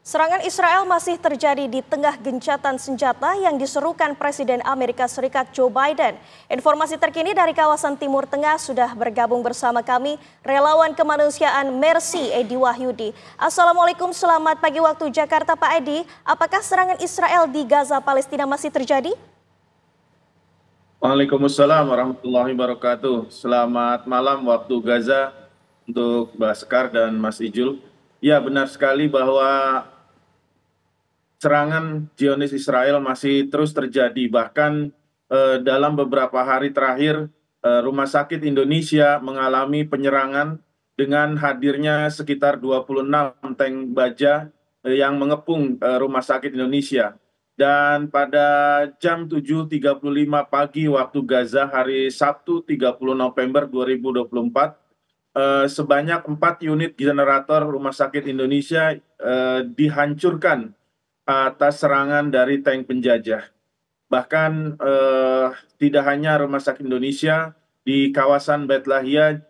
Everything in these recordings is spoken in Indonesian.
Serangan Israel masih terjadi di tengah gencatan senjata yang diserukan Presiden Amerika Serikat Joe Biden. Informasi terkini dari kawasan Timur Tengah sudah bergabung bersama kami, relawan kemanusiaan Mercy Edi Wahyudi. Assalamualaikum, selamat pagi waktu Jakarta Pak Edi. Apakah serangan Israel di Gaza, Palestina masih terjadi? Waalaikumsalam warahmatullahi wabarakatuh. Selamat malam waktu Gaza untuk Mbak Sekar dan Mas Ijul. Ya, benar sekali bahwa serangan Zionis Israel masih terus terjadi. Bahkan dalam beberapa hari terakhir, Rumah Sakit Indonesia mengalami penyerangan dengan hadirnya sekitar 26 tank baja yang mengepung Rumah Sakit Indonesia. Dan pada jam 7.35 pagi waktu Gaza hari Sabtu 30 November 2024, sebanyak 4 unit generator Rumah Sakit Indonesia dihancurkan atas serangan dari tank penjajah. Bahkan tidak hanya Rumah Sakit Indonesia, di kawasan Beit Lahia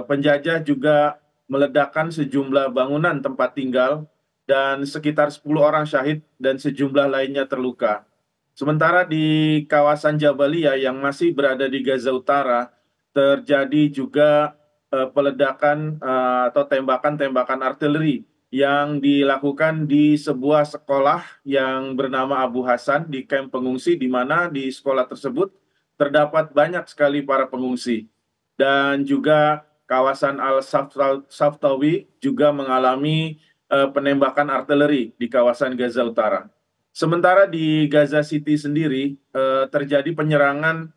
penjajah juga meledakkan sejumlah bangunan tempat tinggal dan sekitar 10 orang syahid dan sejumlah lainnya terluka. Sementara di kawasan Jabalia yang masih berada di Gaza Utara, terjadi juga peledakan atau tembakan-tembakan artileri yang dilakukan di sebuah sekolah yang bernama Abu Hasan di kamp pengungsi, di mana di sekolah tersebut terdapat banyak sekali para pengungsi. Dan juga kawasan Al-Saftawi juga mengalami penembakan artileri di kawasan Gaza Utara. Sementara di Gaza City sendiri terjadi penyerangan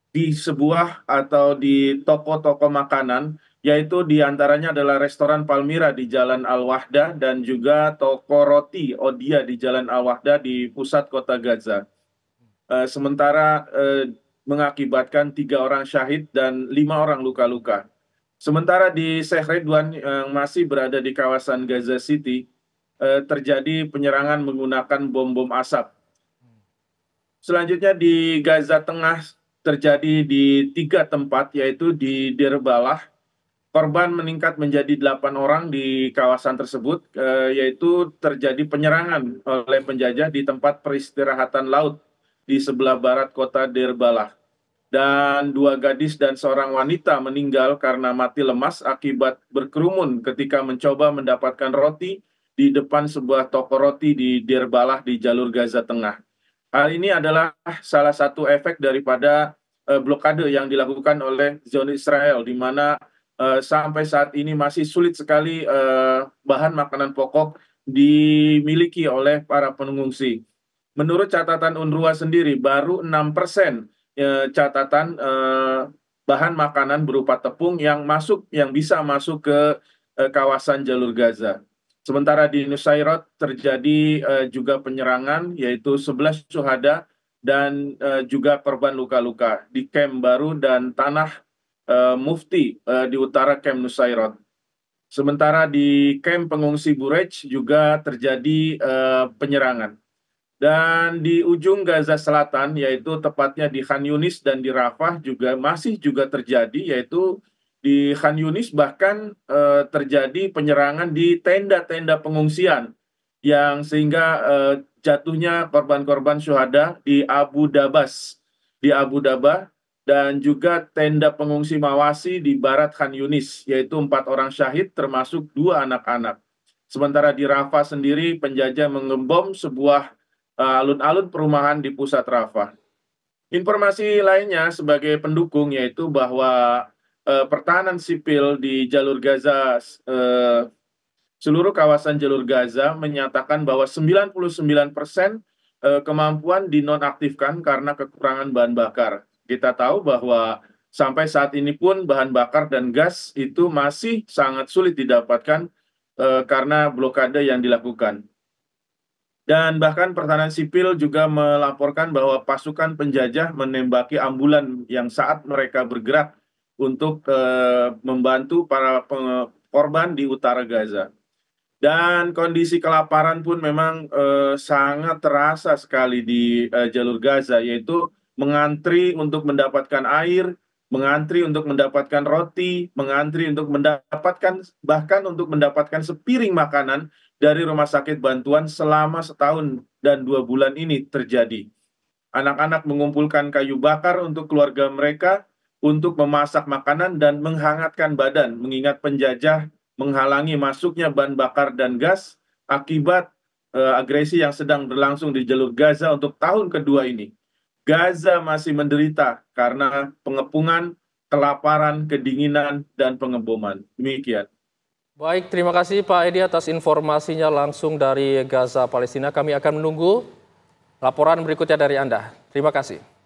di sebuah atau di toko-toko makanan, yaitu diantaranya adalah restoran Palmira di Jalan Al-Wahdah dan juga toko roti Odia di Jalan Al-Wahdah di pusat kota Gaza. Sementara mengakibatkan 3 orang syahid dan 5 orang luka-luka. Sementara di Sheikh Redwan yang masih berada di kawasan Gaza City, terjadi penyerangan menggunakan bom-bom asap. Selanjutnya di Gaza Tengah terjadi di 3 tempat, yaitu di Deir Balah. Korban meningkat menjadi 8 orang di kawasan tersebut, yaitu terjadi penyerangan oleh penjajah di tempat peristirahatan laut di sebelah barat kota Deir Balah. Dan 2 gadis dan seorang wanita meninggal karena mati lemas akibat berkerumun ketika mencoba mendapatkan roti di depan sebuah toko roti di Deir Balah di jalur Gaza Tengah. Hal ini adalah salah satu efek daripada blokade yang dilakukan oleh Zionis Israel, di mana sampai saat ini masih sulit sekali bahan makanan pokok dimiliki oleh para pengungsi. Menurut catatan UNRWA sendiri, baru 6% catatan bahan makanan berupa tepung yang bisa masuk ke kawasan jalur Gaza. Sementara di Nusairat terjadi juga penyerangan, yaitu 11 syuhada dan juga korban luka-luka di kamp baru dan tanah Mufti di utara kamp Nusairat. Sementara di kamp pengungsi Burej juga terjadi penyerangan. Dan di ujung Gaza Selatan, yaitu tepatnya di Khan Yunis dan di Rafah masih terjadi, yaitu di Khan Yunis bahkan terjadi penyerangan di tenda-tenda pengungsian yang sehingga jatuhnya korban-korban syuhada di Abu Dabah dan juga tenda pengungsi Mawasi di barat Khan Yunis, yaitu 4 orang syahid termasuk 2 anak-anak. Sementara di Rafah sendiri penjajah mengebom sebuah alun-alun perumahan di pusat Rafah. Informasi lainnya sebagai pendukung yaitu bahwa pertahanan sipil di jalur Gaza, seluruh kawasan jalur Gaza menyatakan bahwa 99% kemampuan dinonaktifkan karena kekurangan bahan bakar. Kita tahu bahwa sampai saat ini pun bahan bakar dan gas itu masih sangat sulit didapatkan karena blokade yang dilakukan. Dan bahkan pertahanan sipil juga melaporkan bahwa pasukan penjajah menembaki ambulan yang saat mereka bergerak untuk membantu para korban di utara Gaza. Dan kondisi kelaparan pun memang sangat terasa sekali di jalur Gaza, yaitu mengantri untuk mendapatkan air, mengantri untuk mendapatkan roti, mengantri untuk mendapatkan, bahkan untuk mendapatkan sepiring makanan dari rumah sakit bantuan selama setahun dan 2 bulan ini terjadi. Anak-anak mengumpulkan kayu bakar untuk keluarga mereka untuk memasak makanan dan menghangatkan badan, mengingat penjajah menghalangi masuknya bahan bakar dan gas akibat agresi yang sedang berlangsung di jalur Gaza untuk tahun kedua ini. Gaza masih menderita karena pengepungan, kelaparan, kedinginan, dan pengeboman. Demikian. Baik, terima kasih Pak Edi atas informasinya langsung dari Gaza, Palestina. Kami akan menunggu laporan berikutnya dari Anda. Terima kasih.